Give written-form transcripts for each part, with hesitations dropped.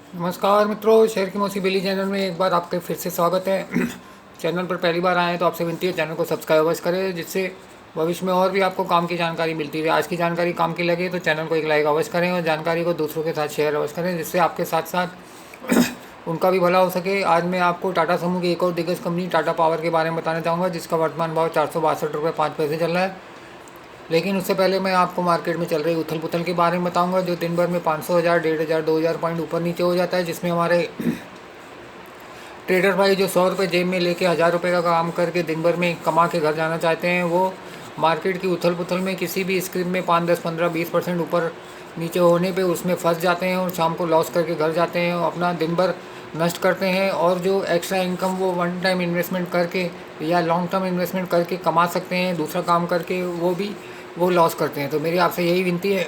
नमस्कार मित्रों, शेयर की मौसी बिली चैनल में एक बार आपके फिर से स्वागत है। चैनल पर पहली बार आए हैं तो आपसे विनती है चैनल को सब्सक्राइब अवश्य करें, जिससे भविष्य में और भी आपको काम की जानकारी मिलती रहे। आज की जानकारी काम की लगे तो चैनल को एक लाइक अवश्य करें और जानकारी को दूसरों के साथ शेयर अवश्य करें, जिससे आपके साथ साथ उनका भी भला हो सके। आज मैं आपको टाटा समूह की एक और दिग्गज कंपनी टाटा पावर के बारे में बताना चाहूँगा, जिसका वर्तमान भाव 462 रुपये 5 पैसे चल रहा है। लेकिन उससे पहले मैं आपको मार्केट में चल रही उथल पुथल के बारे में बताऊंगा, जो दिन भर में 500 हज़ार 1,500 2,000 पॉइंट ऊपर नीचे हो जाता है, जिसमें हमारे ट्रेडर भाई जो 100 रुपये जेब में लेके 1,000 रुपये का काम करके दिन भर में कमा के घर जाना चाहते हैं, वो मार्केट की उथल पुथल में किसी भी स्क्रीन में 5 10 15 20% ऊपर नीचे होने पे उसमें फंस जाते हैं और शाम को लॉस करके घर जाते हैं और अपना दिन भर नष्ट करते हैं। और जो एक्स्ट्रा इनकम वो वन टाइम इन्वेस्टमेंट करके या लॉन्ग टर्म इन्वेस्टमेंट करके कमा सकते हैं दूसरा काम करके, वो लॉस करते हैं। तो मेरी आपसे यही विनती है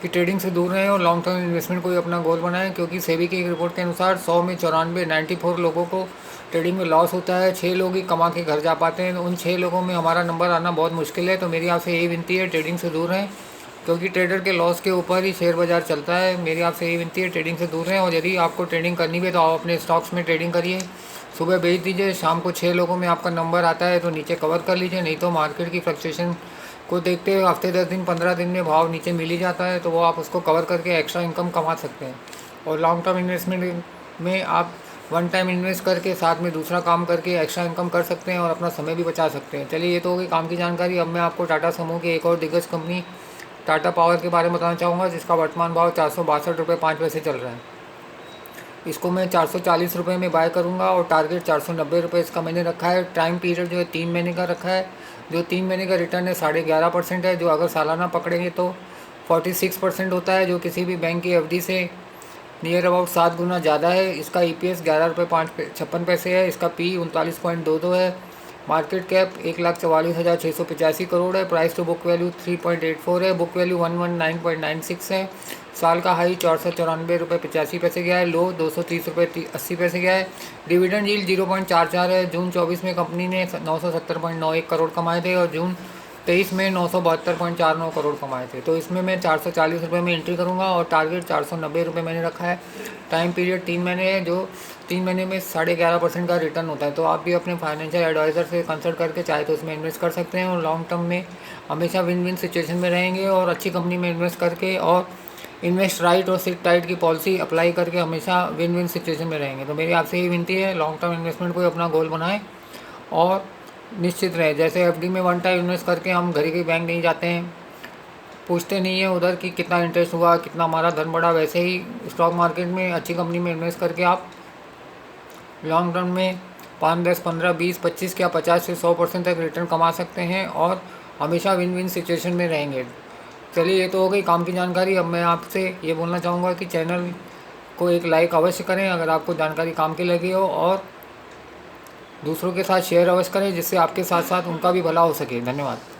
कि ट्रेडिंग से दूर रहें और लॉन्ग टर्म इन्वेस्टमेंट को ही अपना गोल बनाएं, क्योंकि सेबी की एक रिपोर्ट के अनुसार 100 में 94 लोगों को ट्रेडिंग में लॉस होता है, 6 लोग ही कमा के घर जा पाते हैं। तो उन 6 लोगों में हमारा नंबर आना बहुत मुश्किल है। तो मेरी आपसे यही विनती है ट्रेडिंग से दूर रहें, क्योंकि ट्रेडर के लॉस के ऊपर ही शेयर बाज़ार चलता है। मेरी आपसे यही विनती है ट्रेडिंग से दूर रहें, और यदि आपको ट्रेडिंग करनी भी है तो आप अपने स्टॉक्स में ट्रेडिंग करिए, सुबह बेच दीजिए, शाम को 6 लोगों में आपका नंबर आता है तो नीचे कवर कर लीजिए। नहीं तो मार्केट की फ्लक्चुएशन को देखते हुए हफ्ते 10 दिन 15 दिन में भाव नीचे मिल ही जाता है, तो वो आप उसको कवर करके एक्स्ट्रा इनकम कमा सकते हैं। और लॉन्ग टर्म इन्वेस्टमेंट में आप वन टाइम इन्वेस्ट करके साथ में दूसरा काम करके एक्स्ट्रा इनकम कर सकते हैं और अपना समय भी बचा सकते हैं। चलिए, ये तो होगी काम की जानकारी। अब मैं आपको टाटा समूह की एक और दिग्गज कंपनी टाटा पावर के बारे में बताना चाहूँगा, जिसका वर्तमान भाव 462 रुपये 5 पैसे चल रहा है। इसको मैं 440 रुपये में बाय करूँगा और टारगेट 490 रुपये इसका मैंने रखा है। टाइम पीरियड जो है 3 महीने का रखा है। जो 3 महीने का रिटर्न है 11.5% है, जो अगर सालाना पकड़ेंगे तो 46% होता है, जो किसी भी बैंक की एफडी से नियर अबाउट 7 गुना ज़्यादा है। इसका ईपीएस 11 रुपये 56 पैसे है। इसका पी 39.22 है। मार्केट कैप 1,44,685 करोड़ है। प्राइस टू बुक वैल्यू 3.84 है। बुक वैल्यू 119.96 है। साल का हाई 494 रुपये 85 पैसे गया है। लो 230 रुपये 80 पैसे गया है। डिविडेंड यील्ड 0.44 है। जून 24 में कंपनी ने 970.91 करोड़ कमाए थे और जून 23 में 972.49 करोड़ कमाए थे। तो इसमें मैं 440 रुपये में एंट्री करूंगा और टारगेट 490 रुपये मैंने रखा है। टाइम पीरियड 3 महीने है, जो 3 महीने में 11.5% का रिटर्न होता है। तो आप भी अपने फाइनेंशियल एडवाइज़र से कंसल्ट करके चाहे तो उसमें इन्वेस्ट कर सकते हैं और लॉन्ग टर्म में हमेशा विन विन सिचुएशन में रहेंगे। और अच्छी कंपनी में इन्वेस्ट करके और इन्वेस्ट राइट और सिट टाइट की पॉलिसी अप्लाई करके हमेशा विन विन सिचुएशन में रहेंगे। तो मेरी आपसे यही विनती है, लॉन्ग टर्म इन्वेस्टमेंट को ही अपना गोल बनाएं और निश्चित रहे। जैसे एफडी में वन टाइम इन्वेस्ट करके हम घर के बैंक नहीं जाते हैं, पूछते नहीं है उधर कि कितना इंटरेस्ट हुआ, कितना हमारा धन बढ़ा, वैसे ही स्टॉक मार्केट में अच्छी कंपनी में इन्वेस्ट करके आप लॉन्ग टर्म में 5 10 15 20 25 क्या 50 से 100% तक रिटर्न कमा सकते हैं और हमेशा विन विन सिचुएशन में रहेंगे। चलिए, ये तो हो गई काम की जानकारी। अब मैं आपसे ये बोलना चाहूँगा कि चैनल को एक लाइक अवश्य करें अगर आपको जानकारी काम की लगी हो, और दूसरों के साथ शेयर अवश्य करें, जिससे आपके साथ साथ उनका भी भला हो सके। धन्यवाद।